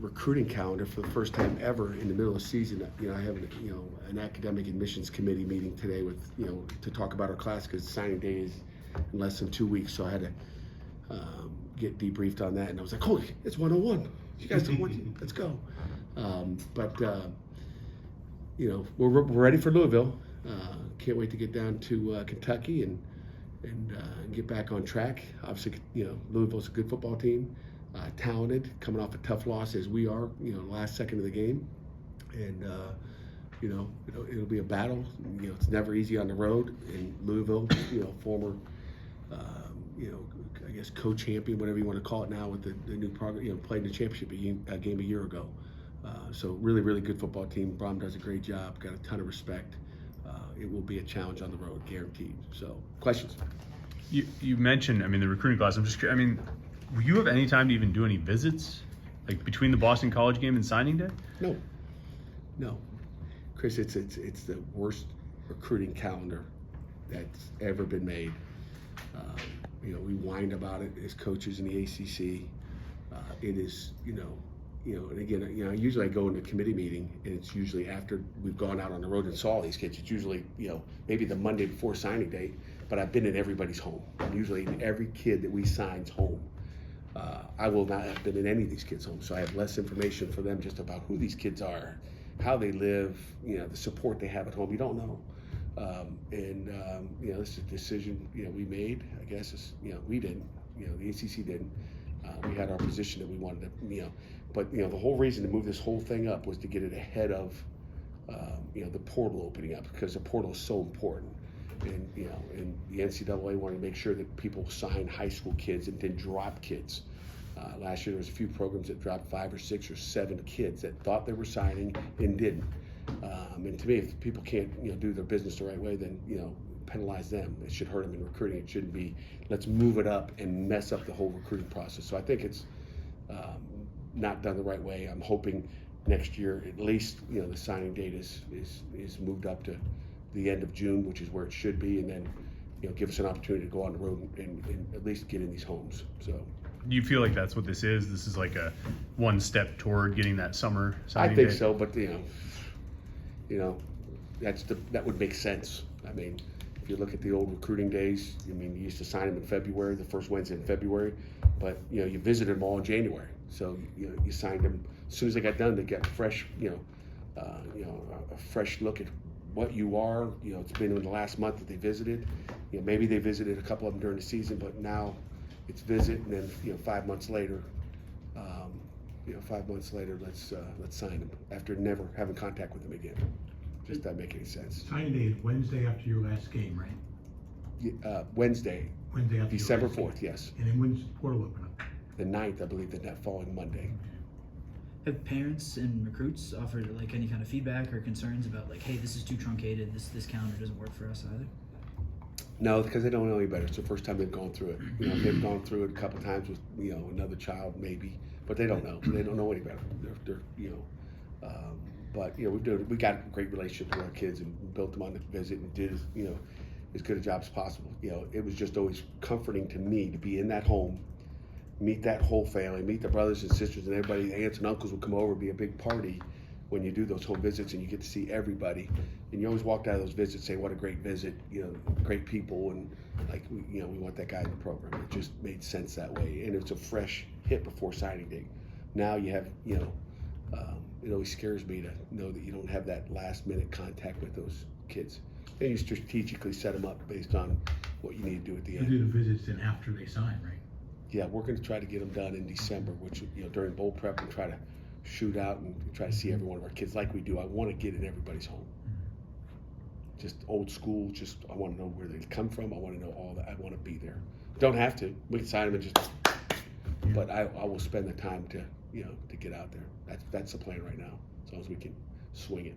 recruiting calendar for the first time ever in the middle of the season. I have an academic admissions committee meeting today with to talk about our class because signing day is in less than 2 weeks. So I had to get debriefed on that, and I was like, "Holy, it's 101! You guys don't want let's go." We're ready for Louisville. Can't wait to get down to Kentucky and get back on track. Obviously, Louisville's a good football team, talented, coming off a tough loss as we are, last second of the game. And, it'll be a battle. It's never easy on the road. And Louisville, former, I guess co-champion, whatever you want to call it now with the new program, played in the championship game a year ago. So really, really good football team. Brom does a great job, got a ton of respect. It will be a challenge on the road, guaranteed. So, questions? You mentioned, the recruiting class. I'm just curious, will you have any time to even do any visits, like between the Boston College game and signing day? No. Chris, it's the worst recruiting calendar that's ever been made. We whine about it as coaches in the ACC. It is, and again, usually I go into a committee meeting, and it's usually after we've gone out on the road and saw these kids. It's usually, maybe the Monday before signing day, but I've been in everybody's home. I'm usually in every kid that we sign's home. I will not have been in any of these kids' homes, so I have less information for them just about who these kids are, how they live, the support they have at home. You don't know. This is a decision, we made. I guess we didn't. The ACC didn't. We had our position that we wanted to, but the whole reason to move this whole thing up was to get it ahead of, the portal opening up, because the portal is so important. And the NCAA wanted to make sure that people sign high school kids and didn't drop kids. Last year there was a few programs that dropped 5 or 6 or 7 kids that thought they were signing and didn't. And to me, if people can't do their business the right way, then penalize them. It should hurt them in recruiting. It shouldn't be let's move it up and mess up the whole recruiting process. So I think it's not done the right way. I'm hoping next year at least the signing date is moved up to the end of June, which is where it should be, and then give us an opportunity to go on the road and at least get in these homes. So do you feel like that's what this is? This is like a one step toward getting that summer signing I think date? so, but that would make sense. If you look at the old recruiting days, you used to sign them in February, the first Wednesday in February, but you visited them all in January. So you signed them as soon as they got done. They got fresh, a fresh look at what you are. It's been in the last month that they visited. Maybe they visited a couple of them during the season, but now it's visit, and then 5 months later, 5 months later, let's sign them after never having contact with them again. Just doesn't make any sense. Signing day is Wednesday after your last game, right? Wednesday after December your last 4th, game. yes. And then when's the portal open up? The 9th, I believe, that following Monday. Have parents and recruits offered any kind of feedback or concerns about hey, this is too truncated, this calendar doesn't work for us either? No, because they don't know any better. It's the first time they've gone through it. They've gone through it a couple of times with another child maybe, but they don't know. They don't know any better. But we got a great relationship with our kids and built them on the visit and did as good a job as possible. It was just always comforting to me to be in that home, meet that whole family, meet the brothers and sisters and everybody. The aunts and uncles would come over, be a big party when you do those home visits, and you get to see everybody. And you always walked out of those visits saying, "What a great visit! Great people, and we want that guy in the program." It just made sense that way, and it's a fresh hit before signing day. Now you have it always scares me to know that you don't have that last minute contact with those kids. And you strategically set them up based on what you need to do at the end. You do the visits then after they sign, right? Yeah, we're going to try to get them done in December, which during bowl prep, we try to shoot out and try to see every one of our kids like we do. I want to get in everybody's home. Just old school. I want to know where they come from. I want to know all that. I want to be there. Don't have to. We can sign them and but I will spend the time to get out there. That's the plan right now, as long as we can swing it.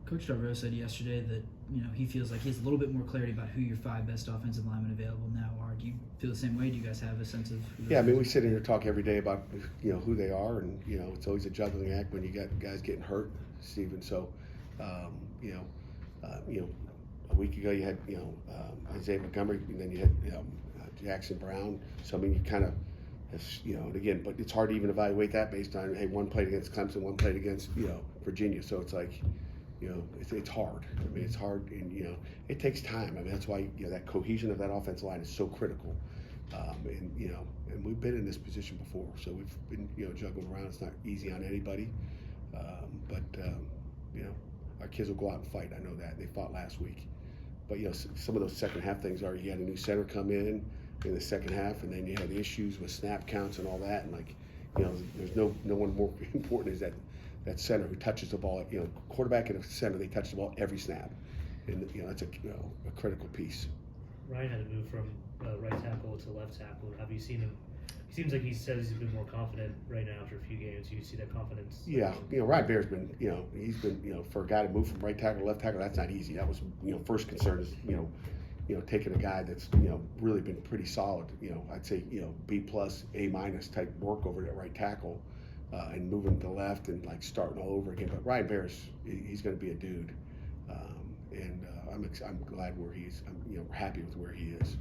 Coach Darbo said yesterday that he feels like he has a little bit more clarity about who your 5 best offensive linemen available now are. Do you feel the same way? Do you guys have a sense of who Yeah, we sit here and talk every day about who they are, and it's always a juggling act when you got guys getting hurt, Stephen. So a week ago you had Isaiah Montgomery, and then you had Jackson Brown. So you kind of It's, and again, but it's hard to even evaluate that based on, hey, one played against Clemson, one played against, Virginia. So it's like, it's hard. I mean, it's hard, and it takes time. I mean, that's why that cohesion of that offensive line is so critical. And we've been in this position before, so we've been juggling around. It's not easy on anybody, but our kids will go out and fight. I know that they fought last week, but some of those second half things are you had a new center come in the second half, and then you had the issues with snap counts and all that, and there's no one more important as that center who touches the ball. Quarterback and a center, they touch the ball every snap, and that's a critical piece. Ryan had to move from right tackle to left tackle. Have you seen him? He seems like he says he's been more confident right now after a few games. You see that confidence? Yeah, Ryan Bear's been, he's been, for a guy to move from right tackle to left tackle, that's not easy. That was, first concern is, taking a guy that's, really been pretty solid. I'd say, B plus, A minus type work over at right tackle, and moving to left and like starting all over again. But Ryan Bear's, he's going to be a dude, and I'm glad where he's. I'm happy with where he is.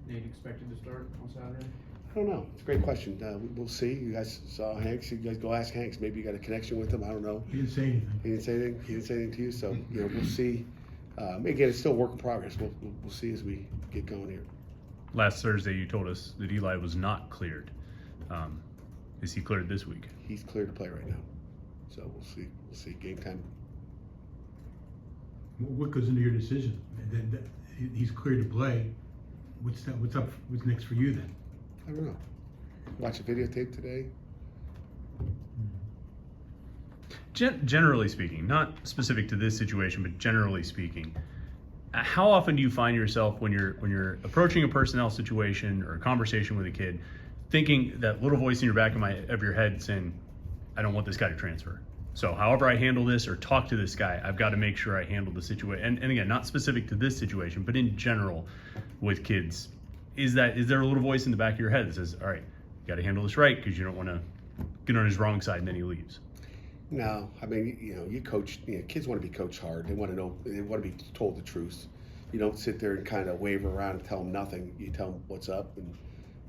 Nate expected to start on Saturday? I don't know. It's a great question. We'll see. You guys saw Hanks. You guys go ask Hanks. Maybe you got a connection with him. I don't know. He didn't say anything. He didn't say anything. He didn't say anything to you. So we'll see. Again, it's still a work in progress. We'll see as we get going here. Last Thursday, you told us that Eli was not cleared. Is he cleared this week? He's cleared to play right now. So we'll see. We'll see. Game time. What goes into your decision? That he's cleared to play. What's up? What's next for you then? I don't know. Watch a videotape today. Generally speaking, not specific to this situation, but generally speaking, how often do you find yourself when you're approaching a personnel situation or a conversation with a kid, thinking that little voice in your back of your head saying, "I don't want this guy to transfer. So however I handle this or talk to this guy, I've got to make sure I handle the situation." And again, not specific to this situation, but in general with kids, is there a little voice in the back of your head that says, "All right, you got to handle this right because you don't want to get on his wrong side and then he leaves"? No, I mean, you coach. Kids want to be coached hard. They want to know. They want to be told the truth. You don't sit there and kind of waver around and tell them nothing. You tell them what's up,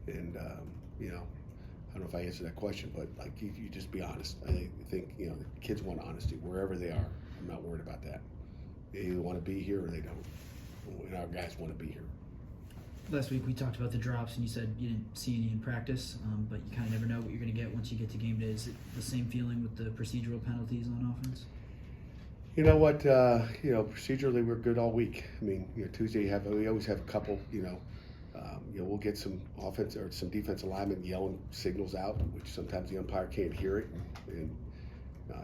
and I don't know if I answered that question, but like you just be honest. I think the kids want honesty wherever they are. I'm not worried about that. They either want to be here or they don't. And our guys want to be here. Last week we talked about the drops, and you said you didn't see any in practice, but you kind of never know what you're going to get once you get to game day. Is it the same feeling with the procedural penalties on offense? You know what? Procedurally we're good all week. I mean, Tuesday we always have a couple. We'll get some offense or some defensive linemen yelling signals out, which sometimes the umpire can't hear it, and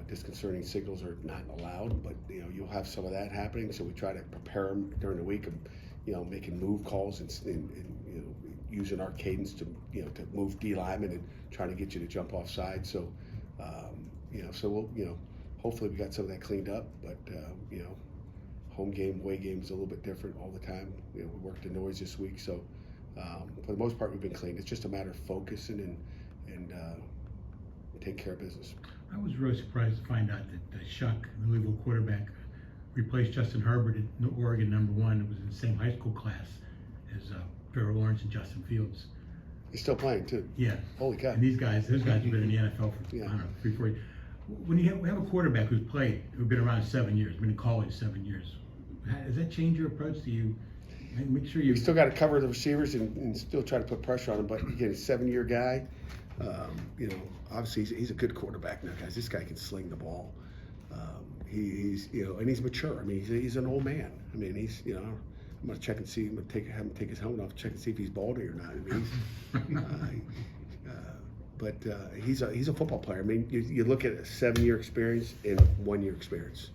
disconcerting signals are not allowed. But you'll have some of that happening, so we try to prepare them during the week of making move calls and using our cadence to move D linemen and trying to get you to jump off side. So so we'll hopefully we got some of that cleaned up, but home game, away game is a little bit different all the time. We worked the noise this week, so for the most part we've been clean. It's just a matter of focusing and take care of business. I was really surprised to find out that Shuck, the Louisville quarterback, replaced Justin Herbert at Oregon #1. It was in the same high school class as Trevor Lawrence and Justin Fields. He's still playing too. Yeah. Holy cow. And those guys have been in the NFL for I don't know 3-4 years. When you have a quarterback who's been around 7 years, been in college 7 years, does that change your approach to you? Make sure you still got to cover the receivers and still try to put pressure on them. But again, he's a 7-year guy. Obviously he's a good quarterback now, guys. This guy can sling the ball. He's and he's mature. I mean, he's an old man. I mean, he's I'm gonna check and see. I'm gonna have him take his helmet off, check and see if he's balding or not. I mean, but he's a football player. I mean, you look at a 7-year experience and 1-year experience,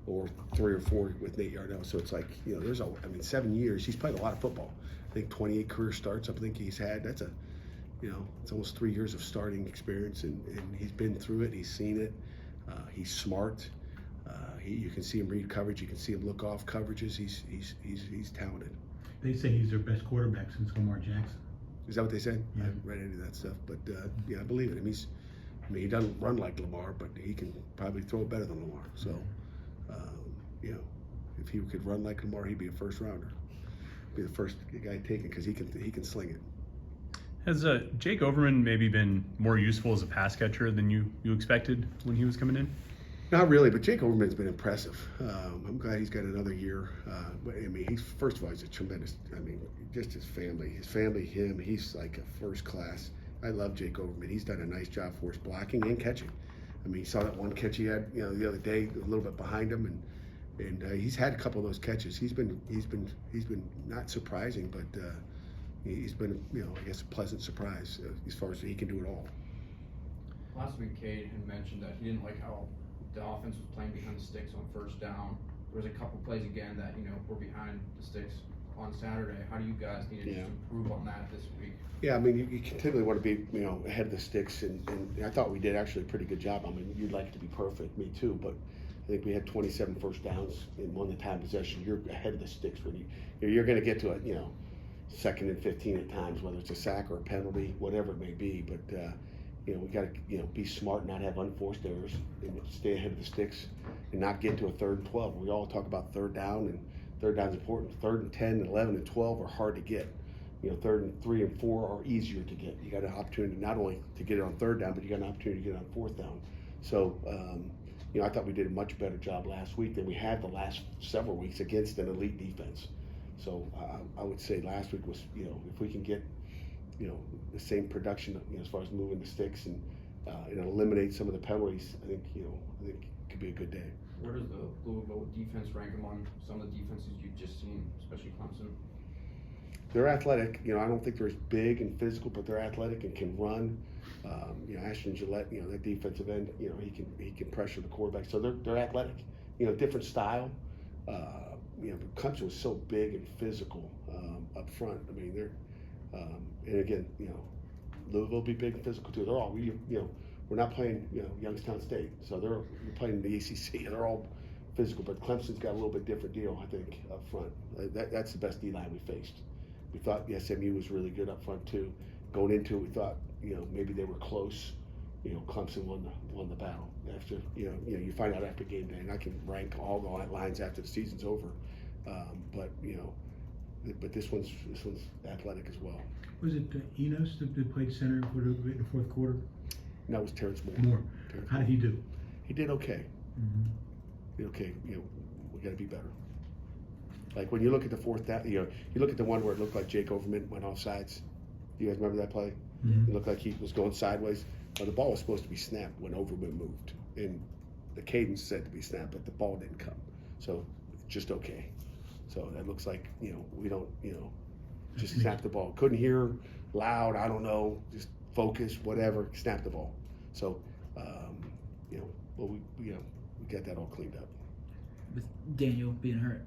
or 3 or 4 with Nate Yardell. So it's like, there's 7 years. He's played a lot of football. I think 28 career starts. I think he's had. That's it's almost 3 years of starting experience, and he's been through it. He's seen it. He's smart. You can see him read coverage. You can see him look off coverages. He's talented. They say he's their best quarterback since Lamar Jackson. Is that what they said? Yeah. I haven't read any of that stuff, but I believe it. He doesn't run like Lamar, but he can probably throw it better than Lamar. So, if he could run like Lamar, he'd be a first rounder. Be the first guy taken because he can sling it. Has Jake Overman maybe been more useful as a pass catcher than you expected when he was coming in? Not really, but Jake Overman's been impressive. I'm glad he's got another year. But I mean, he's first of all, he's a tremendous. I mean, just his family, him. He's like a first class. I love Jake Overman. He's done a nice job for us, blocking and catching. I mean, you saw that one catch he had, the other day, a little bit behind him, and he's had a couple of those catches. He's been not surprising, but he's been, I guess, a pleasant surprise as far as he can do it all. Last week, Cade had mentioned that he didn't like how the offense was playing behind the sticks on first down. There was a couple plays again that were behind the sticks on Saturday. How do you guys need to just improve on that this week? Yeah, I mean, you continually want to be, ahead of the sticks, and I thought we did actually a pretty good job. I mean, you'd like it to be perfect, me too, but I think we had 27 first downs in one of the time possession. You're ahead of the sticks when you're going to get to it, 2nd and 15 at times, whether it's a sack or a penalty, whatever it may be. But we got to be smart, not have unforced errors, and stay ahead of the sticks, and not get to a 3rd and 12. We all talk about third down, and third down's important. 3rd and 10, and 11 and 12 are hard to get. 3rd and 3 and 4 are easier to get. You got an opportunity not only to get it on 3rd down, but you got an opportunity to get it on 4th down. So, I thought we did a much better job last week than we had the last several weeks against an elite defense. So I would say last week was, if we can get, the same production, as far as moving the sticks and eliminate some of the penalties, I think it could be a good day. Where does the Louisville defense rank among some of the defenses you've just seen, especially Clemson? They're athletic. I don't think they're as big and physical, but they're athletic and can run. Ashton Gillette, that defensive end, he can pressure the quarterback. So they're athletic. Different style. Clemson was so big and physical up front. I mean, they're and again, Louisville will be big and physical too. They're all we're not playing Youngstown State, so we're playing the ACC, and they're all physical. But Clemson's got a little bit different deal, I think, up front. That's the best D line we faced. We thought the SMU was really good up front too. Going into it, we thought maybe they were close. Clemson won the battle. After you find out after game day, and I can rank all the lines after the season's over. But this one's athletic as well. Was it Enos that played center for in the 4th quarter? And that was Terrence Moore. How did he do? He did okay. Mm-hmm. Did okay. We got to be better. Like when you look at the 4th down, you look at the one where it looked like Jake Overman went off sides. You guys remember that play? Mm-hmm. It looked like he was going sideways. Well, the ball was supposed to be snapped when Overman moved, and the cadence said to be snapped, but the ball didn't come. So just okay. So that looks like we don't just snap the ball. Couldn't hear, loud. I don't know. Just focus, whatever. Snap the ball. So we got that all cleaned up. With Daniel being hurt,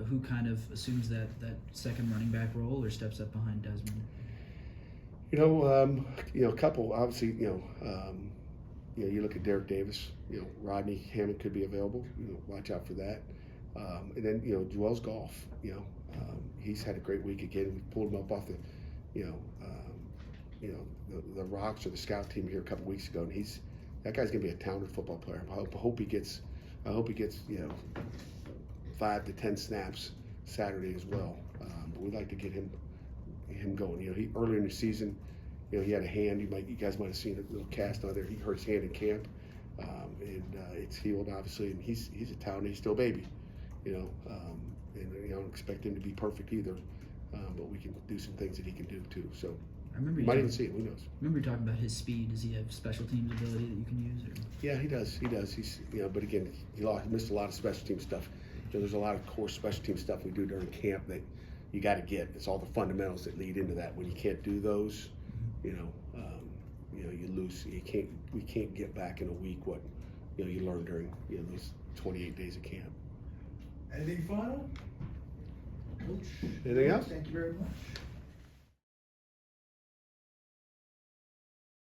who kind of assumes that second running back role or steps up behind Desmond? A couple, obviously, you look at Derek Davis, Rodney Hammond could be available, watch out for that. And then, Joel's golf, he's had a great week again. We pulled him up off the rocks or the scout team here a couple weeks ago, and that guy's gonna be a talented football player. I hope he gets 5 to 10 snaps Saturday as well. But we'd like to get him going. He earlier in the season, he had a hand. You guys might have seen a little cast on there. He hurt his hand in camp, and it's healed obviously. And he's a talent. He's still a baby, and I don't expect him to be perfect either. But we can do some things that he can do too. So I remember you might even see it. Who knows? Remember you talking about his speed. Does he have special teams ability that you can use? Or? Yeah, he does. He's but again, he missed a lot of special team stuff. There's a lot of core special team stuff we do during camp that you got to get. It's all the fundamentals that lead into that. When you can't do those, you lose. We can't get back in a week what you learn during those 28 days of camp. Anything final? Coach? Anything else? Thank you very much.